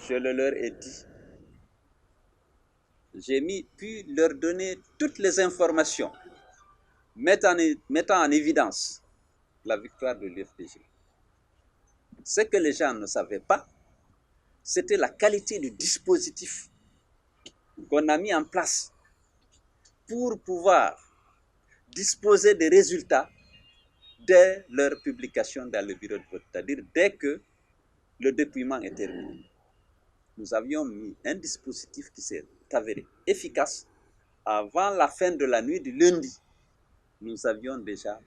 je le leur ai dit. J'ai pu leur donner toutes les informations mettant en évidence la victoire de l'UFDG. Ce que les gens ne savaient pas, c'était la qualité du dispositif qu'on a mis en place pour pouvoir disposer des résultats dès leur publication dans le bureau de vote, c'est-à-dire dès que le dépouillement est terminé. Nous avions mis un dispositif qui s'est avéré efficace. Avant la fin de la nuit du lundi, nous avions déjà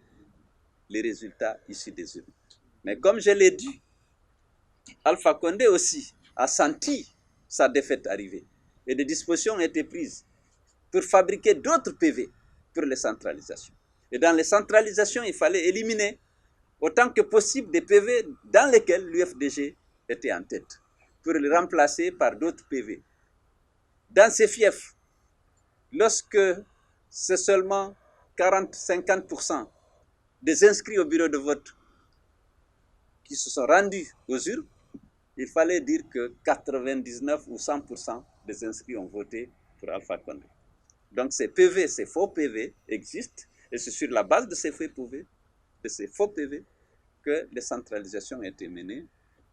les résultats issus des urnes. Mais comme je l'ai dit, Alpha Condé aussi a senti sa défaite arriver et des dispositions ont été prises pour fabriquer d'autres PV pour les centralisations. Et dans les centralisations, il fallait éliminer autant que possible des PV dans lesquels l'UFDG était en tête, pour les remplacer par d'autres PV. Dans ces fiefs, lorsque c'est seulement 40-50% des inscrits au bureau de vote qui se sont rendus aux urnes, il fallait dire que 99 ou 100% des inscrits ont voté pour Alpha Condé. Donc ces PV, ces faux PV existent, et c'est sur la base de ces faux PV, que les centralisations ont été menées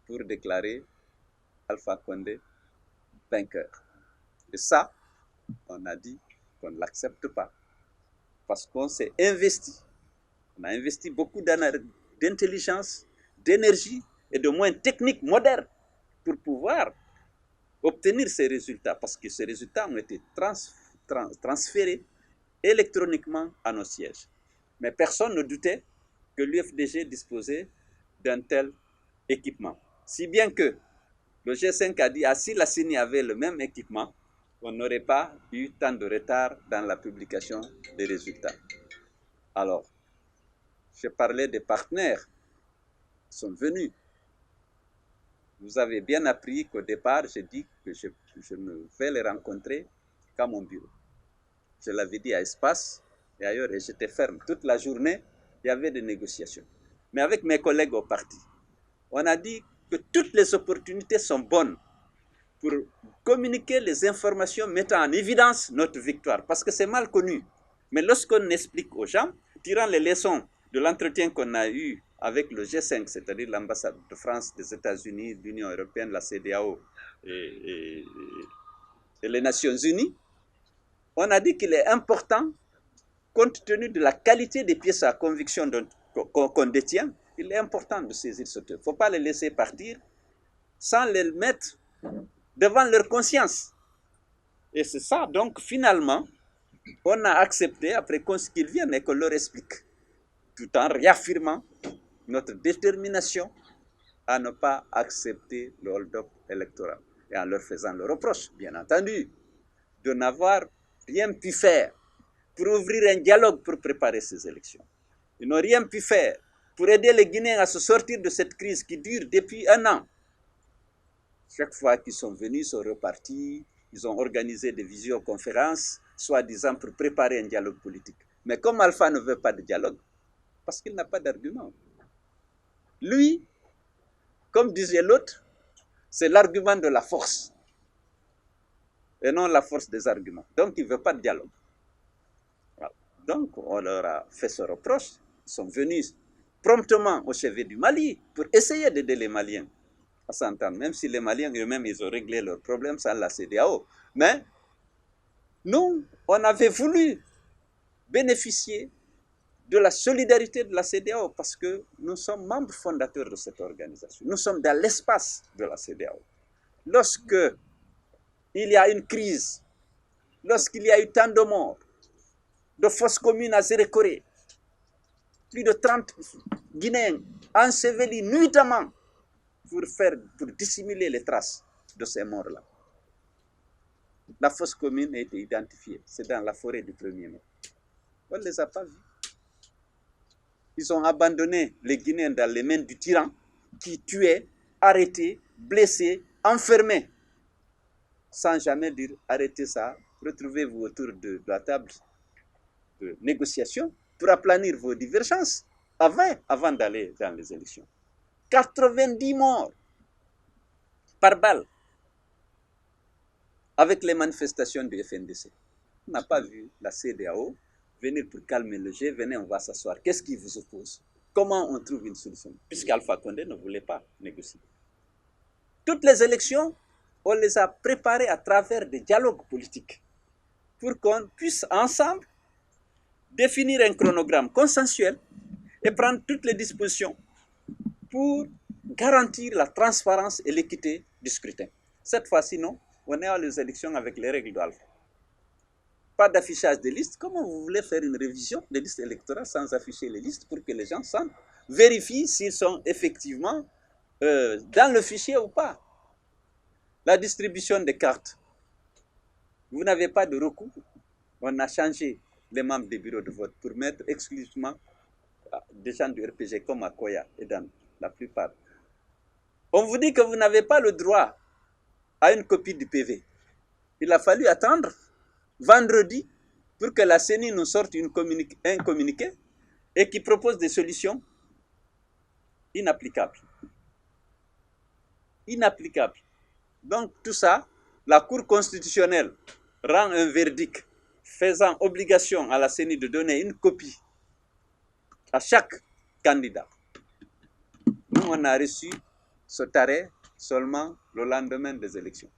pour déclarer Alpha Condé vainqueur. Et ça, on a dit qu'on ne l'accepte pas, parce qu'on s'est investi. On a investi beaucoup d'intelligence, d'énergie et de moyens techniques modernes pour pouvoir obtenir ces résultats, parce que ces résultats ont été transférés électroniquement à nos sièges. Mais personne ne doutait que l'UFDG disposait d'un tel équipement. Si bien que le G5 a dit, si la CENI avait le même équipement, on n'aurait pas eu tant de retard dans la publication des résultats. Alors, je parlais des partenaires qui sont venus. Vous avez bien appris qu'au départ, j'ai dit que je ne vais les rencontrer qu'à mon bureau. Je l'avais dit à Espace et ailleurs, et j'étais ferme. Toute la journée, il y avait des négociations. Mais avec mes collègues au parti, on a dit que toutes les opportunités sont bonnes pour communiquer les informations mettant en évidence notre victoire, parce que c'est mal connu. Mais lorsqu'on explique aux gens, tirant les leçons de l'entretien qu'on a eu avec le G5, c'est-à-dire l'ambassade de France, des États-Unis, de l'Union européenne, la CEDEAO et les Nations Unies, on a dit qu'il est important, compte tenu de la qualité des pièces à conviction qu'on détient, il est important de saisir ce truc. Il ne faut pas les laisser partir sans les mettre devant leur conscience. Et c'est ça, donc finalement, on a accepté, après qu'ils viennent et qu'on leur explique, tout en réaffirmant notre détermination à ne pas accepter le hold-up électoral et en leur faisant le reproche, bien entendu, de n'avoir rien pu faire pour ouvrir un dialogue pour préparer ces élections. Ils n'ont rien pu faire pour aider les Guinéens à se sortir de cette crise qui dure depuis 1 an. Chaque fois qu'ils sont venus, ils sont repartis, ils ont organisé des visioconférences, soi-disant pour préparer un dialogue politique. Mais comme Alpha ne veut pas de dialogue, parce qu'il n'a pas d'argument. Lui, comme disait l'autre, c'est l'argument de la force, et non la force des arguments. Donc il ne veut pas de dialogue. Voilà. Donc on leur a fait ce reproche, ils sont venus promptement au chevet du Mali pour essayer d'aider les Maliens à s'entendre, même si les Maliens eux-mêmes, ils ont réglé leurs problèmes sans la CEDEAO. Mais nous, on avait voulu bénéficier de la solidarité de la CEDEAO parce que nous sommes membres fondateurs de cette organisation. Nous sommes dans l'espace de la CEDEAO. Lorsque il y a une crise, lorsqu'il y a eu tant de morts, de fosses communes à Zérékoré, plus de 30 Guinéens ensevelis nuitamment pour dissimuler les traces de ces morts-là. La fosse commune a été identifiée, c'est dans la forêt du 1er mai. On ne les a pas vus. Ils ont abandonné les Guinéens dans les mains du tyran qui tuait, arrêtait, blessait, enfermait, sans jamais dire arrêtez ça, retrouvez-vous autour de la table de négociation pour aplanir vos divergences avant d'aller dans les élections. 90 morts par balle avec les manifestations du FNDC. On n'a pas vu la CEDEAO venir pour calmer le jeu, venez, on va s'asseoir. Qu'est-ce qui vous oppose? Comment on trouve une solution? Puisqu'Alpha Condé ne voulait pas négocier. Toutes les élections, on les a préparées à travers des dialogues politiques pour qu'on puisse ensemble définir un chronogramme consensuel et prendre toutes les dispositions pour garantir la transparence et l'équité du scrutin. Cette fois-ci, non, on est à les élections avec les règles d'Alpha. Pas d'affichage des listes. Comment vous voulez faire une révision des listes électorales sans afficher les listes pour que les gens vérifient s'ils sont effectivement dans le fichier ou pas? La distribution des cartes. Vous n'avez pas de recours. On a changé les membres des bureaux de vote pour mettre exclusivement des gens du RPG comme à Koya et dans la plupart. On vous dit que vous n'avez pas le droit à une copie du PV. Il a fallu attendre vendredi pour que la CENI nous sorte un communiqué et qui propose des solutions inapplicables. Inapplicables. Donc tout ça, la Cour constitutionnelle rend un verdict faisant obligation à la CENI de donner une copie à chaque candidat. Nous, on a reçu cet arrêt seulement le lendemain des élections.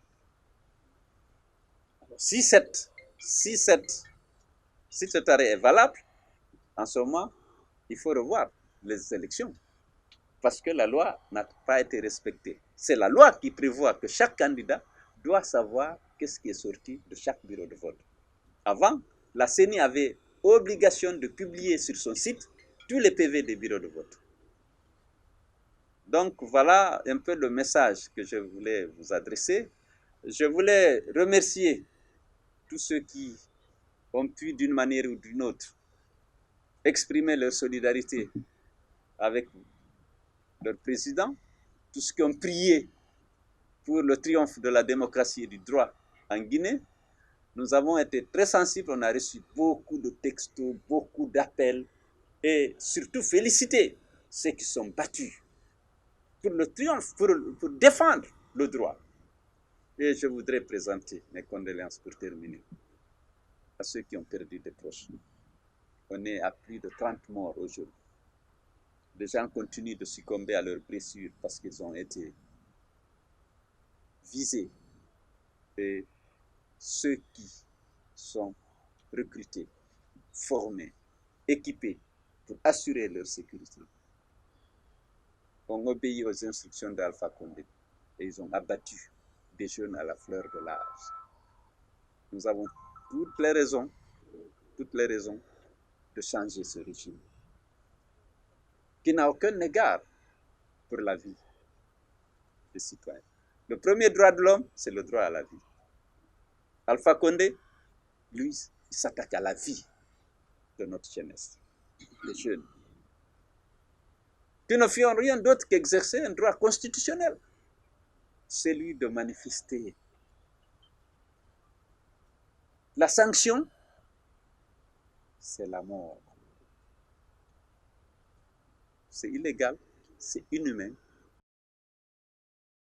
Alors, si cet arrêt est valable, en ce moment, il faut revoir les élections. Parce que la loi n'a pas été respectée. C'est la loi qui prévoit que chaque candidat doit savoir qu'est-ce qui est sorti de chaque bureau de vote. Avant, la CENI avait obligation de publier sur son site tous les PV des bureaux de vote. Donc voilà un peu le message que je voulais vous adresser. Je voulais remercier tous ceux qui ont pu d'une manière ou d'une autre exprimer leur solidarité avec leur président, tous ceux qui ont prié pour le triomphe de la démocratie et du droit en Guinée. Nous avons été très sensibles, on a reçu beaucoup de textos, beaucoup d'appels et surtout féliciter ceux qui sont battus pour le triomphe, pour défendre le droit. Et je voudrais présenter mes condoléances pour terminer à ceux qui ont perdu des proches. On est à plus de 30 morts aujourd'hui. Les gens continuent de succomber à leurs blessures parce qu'ils ont été visés. Et ceux qui sont recrutés, formés, équipés pour assurer leur sécurité ont obéi aux instructions d'Alpha Condé et ils ont abattu des jeunes à la fleur de l'âge. Nous avons toutes les raisons de changer ce régime qui n'a aucun égard pour la vie des citoyens. Le premier droit de l'homme, c'est le droit à la vie. Alpha Condé, lui, il s'attaque à la vie de notre jeunesse, des jeunes, qui ne font rien d'autre qu'exercer un droit constitutionnel, celui de manifester. La sanction, c'est la mort. C'est illégal, c'est inhumain,